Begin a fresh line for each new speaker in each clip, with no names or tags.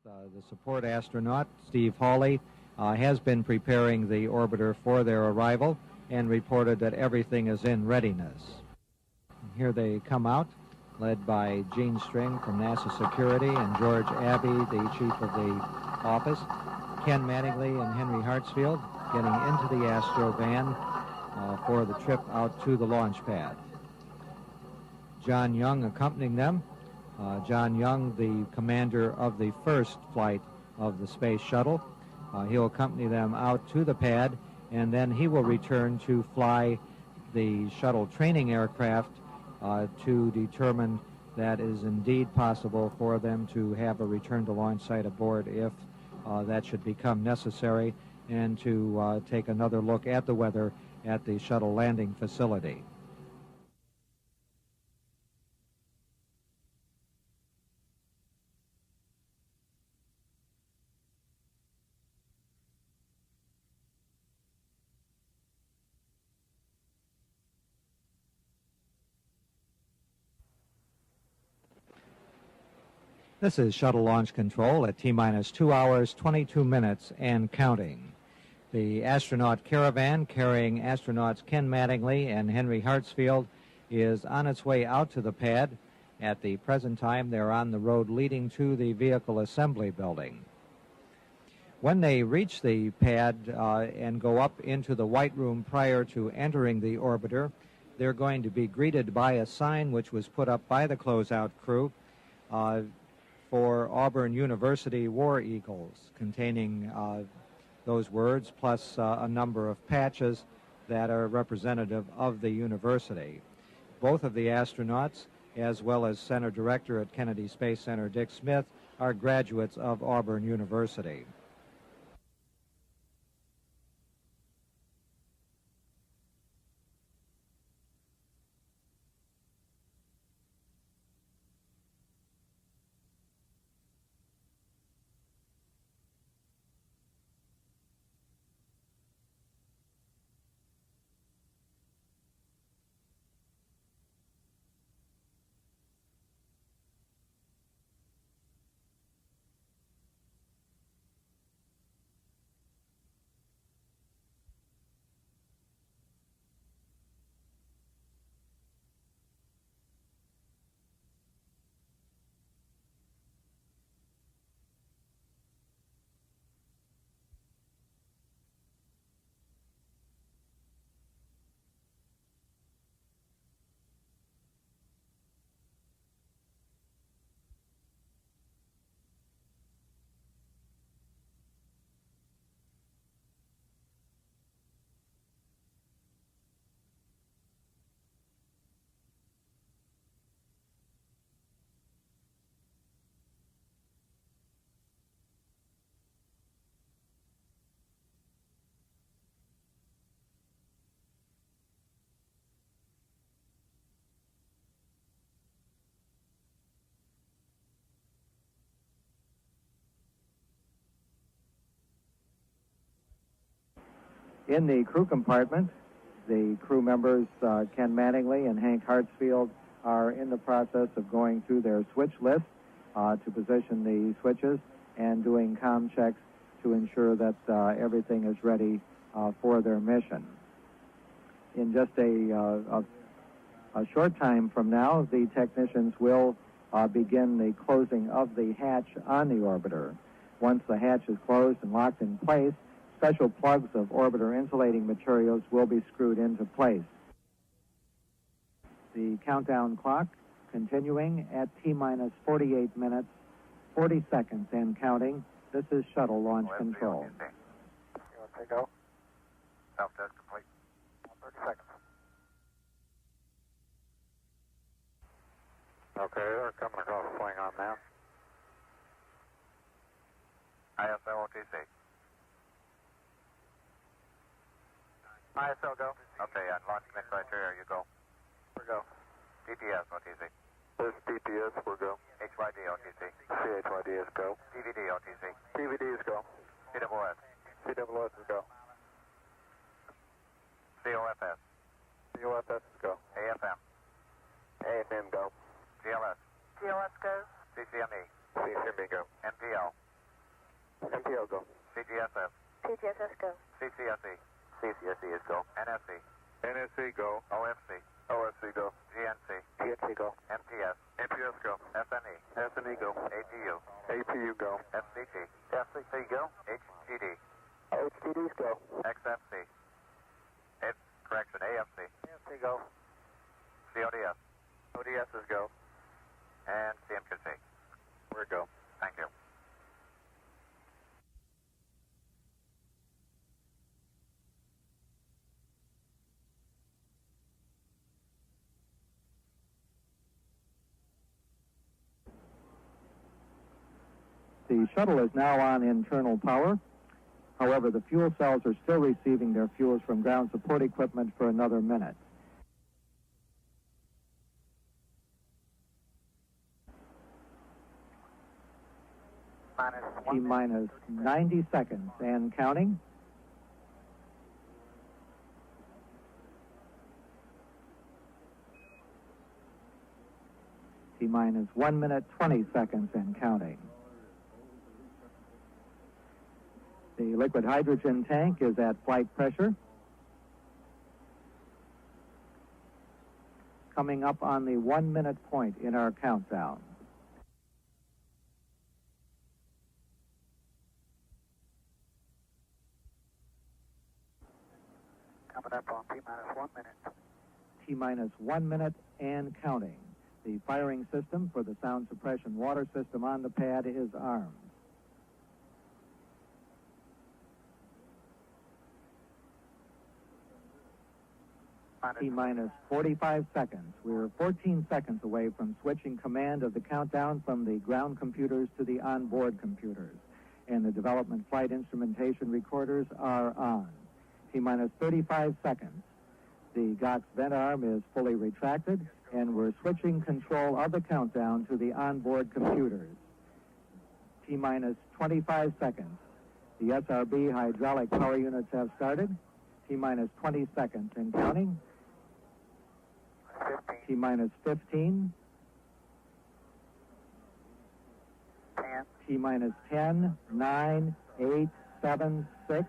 The support astronaut, Steve Hawley, has been preparing the orbiter for their arrival and reported that everything is in readiness. Here they come out, led by Gene String from NASA Security and George Abbey, the chief of the office, Ken Mattingly and Henry Hartsfield getting into the Astro van for the trip out to the launch pad. John Young accompanying them. John Young, the commander of the first flight of the Space Shuttle. He'll accompany them out to the pad, and then he will return to fly the shuttle training aircraft to determine that it is indeed possible for them to have a return to launch site aboard if that should become necessary, and to take another look at the weather at the shuttle landing facility. This is Shuttle Launch Control at T-minus 2 hours, 22 minutes, and counting. The astronaut caravan carrying astronauts Ken Mattingly and Henry Hartsfield is on its way out to the pad. At the present time, they're on the road leading to the vehicle assembly building. When they reach the pad and go up into the White Room prior to entering the orbiter, they're going to be greeted by a sign which was put up by the closeout crew for Auburn University War Eagles, containing those words, plus a number of patches that are representative of the university. Both of the astronauts, as well as Center Director at Kennedy Space Center, Dick Smith, are graduates of Auburn University. In the crew compartment, the crew members, Ken Mattingly and Hank Hartsfield, are in the process of going through their switch list to position the switches and doing comm checks to ensure that everything is ready for their mission. In just a short time from now, the technicians will begin the closing of the hatch on the orbiter. Once the hatch is closed and locked in place, special plugs of orbiter insulating materials will be screwed into place. The countdown clock continuing at T-minus 48 minutes, 40 seconds and counting. This is Shuttle Launch Control.
You want to go? Self-test complete. 30 seconds. Okay, they're coming across the swing on now. ISL OTC. ISL go. Okay, on launch commit criteria, you go. We're go. DPS OTC.
This DPS, we're go.
HYD OTC.
CHYD is go.
DVD OTC.
DVD is go.
CWS.
CWS is go.
COFS.
COFS is go.
AFM.
AFM go.
GLS.
GLS go.
CCME.
CCME go.
NPL.
MPO go.
CGSS.
TGSS go.
CCSE. CCSE is go. NSE.
NSE go.
OFC.
OFC go.
GNC.
GNC go.
MPS.
MPS go.
SNE.
SNE go.
APU.
APU go.
FCT. FCT go. HGD.
HTDs go.
XFC. AFC.
AFC go.
CODS.
ODS is go.
And CMQC.
We're go.
Thank you.
The shuttle is now on internal power. However, the fuel cells are still receiving their fuels from ground support equipment for another minute. T-minus 90 seconds and counting. T-minus 1 minute, 20 seconds and counting. The liquid hydrogen tank is at flight pressure. Coming up on the 1 minute point in our countdown.
Coming up on T-minus 1 minute.
T-minus 1 minute and counting. The firing system for the sound suppression water system on the pad is armed. T-minus 45 seconds. We're 14 seconds away from switching command of the countdown from the ground computers to the onboard computers. And the development flight instrumentation recorders are on. T-minus 35 seconds. The GOX vent arm is fully retracted, and we're switching control of the countdown to the onboard computers. T-minus 25 seconds. The SRB hydraulic power units have started. T-minus 20 seconds and counting. T-minus 15.
10.
T-minus 10, 9, 8, 7, 6.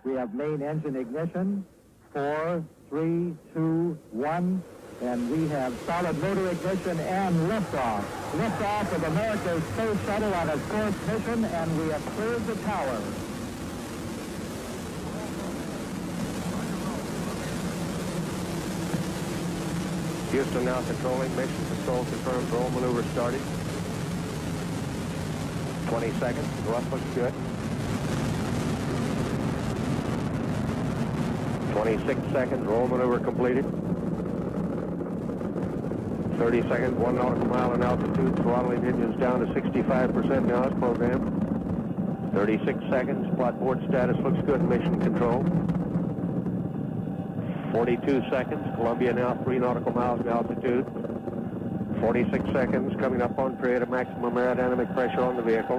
We have main engine ignition. 4, 3, 2, 1. And we have solid motor ignition and liftoff. Liftoff of America's Space Shuttle on its fourth mission, and we have cleared the tower.
Houston now controlling. Mission control confirms roll maneuver started. 20 seconds. Thrust looks good. 26 seconds. Roll maneuver completed. 30 seconds. 1 nautical mile in altitude. Throttling engines down to 65% now as programmed. 36 seconds. Plot board status looks good. Mission control. 42 seconds. Columbia now 3 nautical miles in altitude. 46 seconds. Coming up on period of maximum aerodynamic pressure on the vehicle.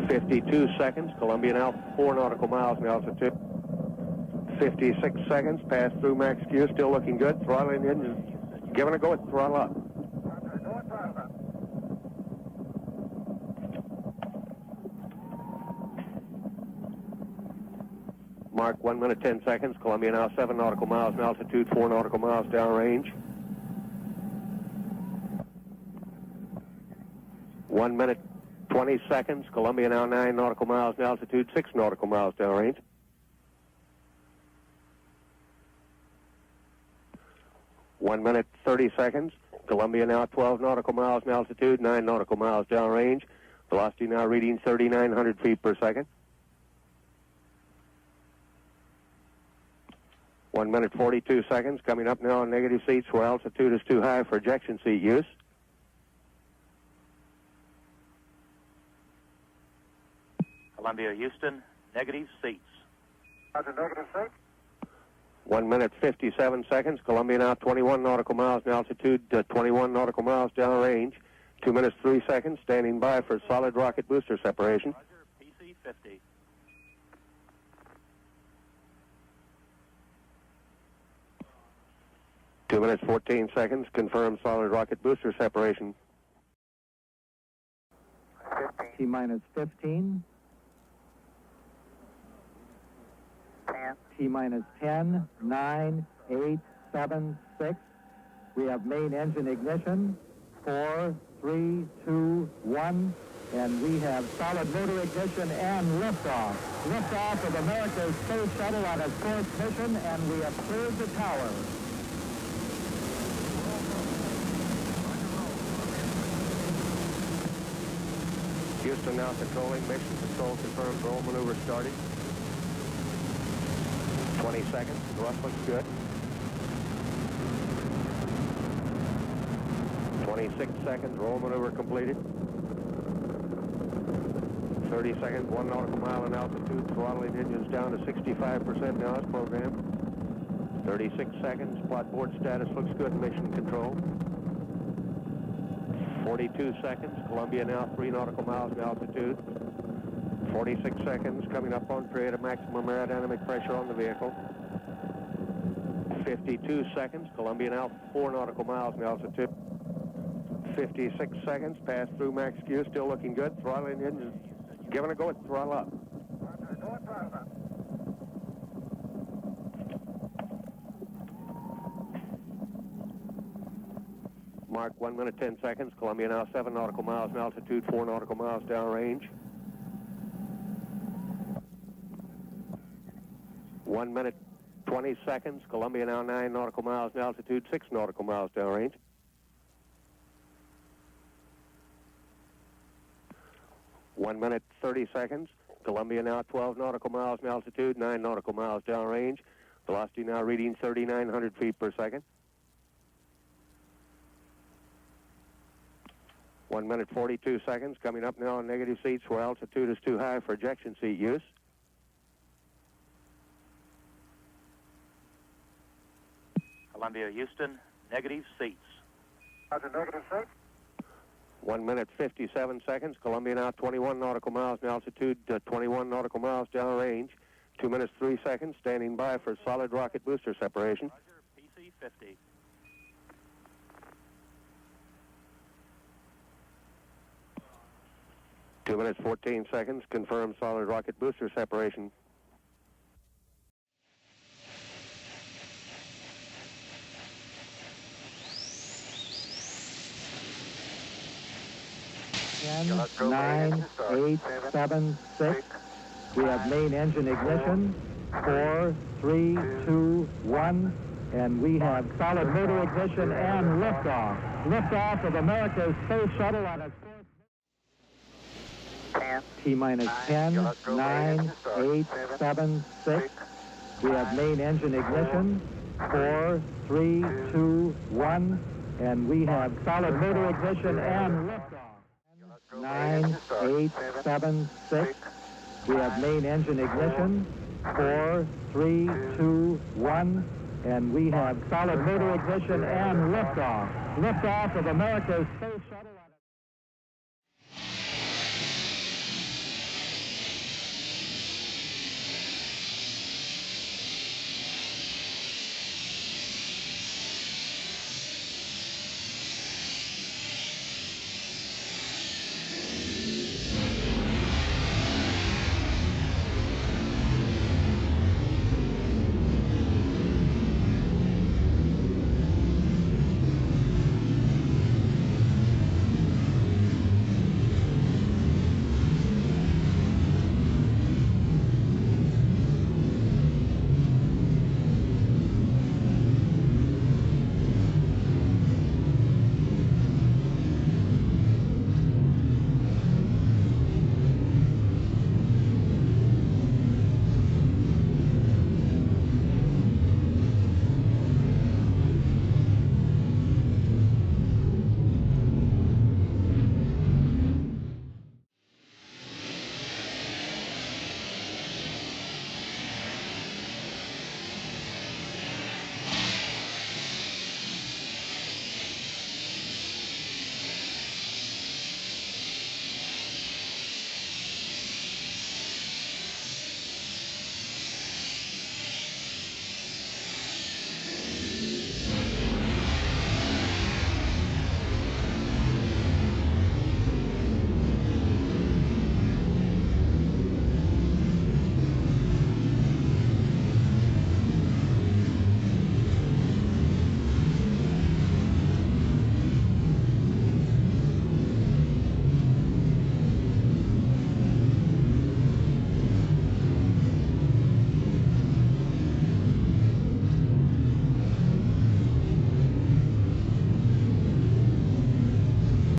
52 seconds. Columbia now 4 nautical miles in altitude. 56 seconds. Pass through max Q. Still looking good. Throttling engines. Giving a go at throttle up. Mark 1 minute 10 seconds. Columbia now 7 nautical miles in altitude, 4 nautical miles downrange. 1 minute 20 seconds. Columbia now 9 nautical miles in altitude, 6 nautical miles downrange. 1 minute 30 seconds. Columbia now 12 nautical miles in altitude, 9 nautical miles downrange. Velocity now reading 3,900 feet per second. 1 minute 42 seconds. Coming up now on negative seats where altitude is too high for ejection seat use.
Columbia, Houston, negative seats.
Roger, negative seat.
1 minute 57 seconds. Columbia now 21 nautical miles in altitude, 21 nautical miles downrange. 2 minutes 3 seconds. Standing by for solid rocket booster separation.
Roger, PC 50.
2 minutes 14 seconds. Confirm solid rocket booster separation.
T-minus 15.
10.
T-minus 10, 9, 8, 7, 6. We have main engine ignition. 4, 3, 2, 1. And we have solid motor ignition and liftoff. Liftoff of America's Space Shuttle on its fourth mission, and we have cleared the tower.
Houston now controlling. Mission control confirmed. Roll maneuver started. 20 seconds. Thrust looks good. 26 seconds. Roll maneuver completed. 30 seconds. 1 nautical mile in altitude. Throttling engines down to 65% now as programmed. 36 seconds. Pod board status looks good. Mission control. 42 seconds. Columbia now 3 nautical miles in altitude. 46 seconds. Coming up on period of maximum aerodynamic pressure on the vehicle. 52 seconds. Columbia now 4 nautical miles in altitude. 56 seconds. Pass through max Q. Still looking good. Throttling engines. Giving a go at throttle up. Mark 1 minute 10 seconds. Columbia now 7 nautical miles in altitude, 4 nautical miles downrange. 1 minute 20 seconds. Columbia now 9 nautical miles in altitude, 6 nautical miles downrange. 1 minute 30 seconds. Columbia now 12 nautical miles in altitude, 9 nautical miles downrange. Velocity now reading 3,900 feet per second. 1 minute 42 seconds. Coming up now on negative seats where altitude is too high for ejection seat use.
Columbia, Houston, negative seats.
Roger, negative 6.
1 minute 57 seconds. Columbia now 21 nautical miles in altitude, 21 nautical miles downrange. 2 minutes 3 seconds. Standing by for solid rocket booster separation.
Roger, PC 50.
2 minutes 14 seconds. Confirmed solid rocket booster separation.
Ten, 9, 8, 7, 6. We have main engine ignition. 4, 3, 2, 1. And we have solid motor ignition and liftoff. Liftoff of America's Space Shuttle on its fourth.
10.
T-minus 10, 9, 8, 7, 6. We have main engine ignition. 4, 3, 2, 1. And we have solid motor ignition and liftoff. 9, 8, 7, 6. We have main engine ignition. 4, 3, 2, 1. And we have solid motor ignition and liftoff. Liftoff of America's Space Shuttle.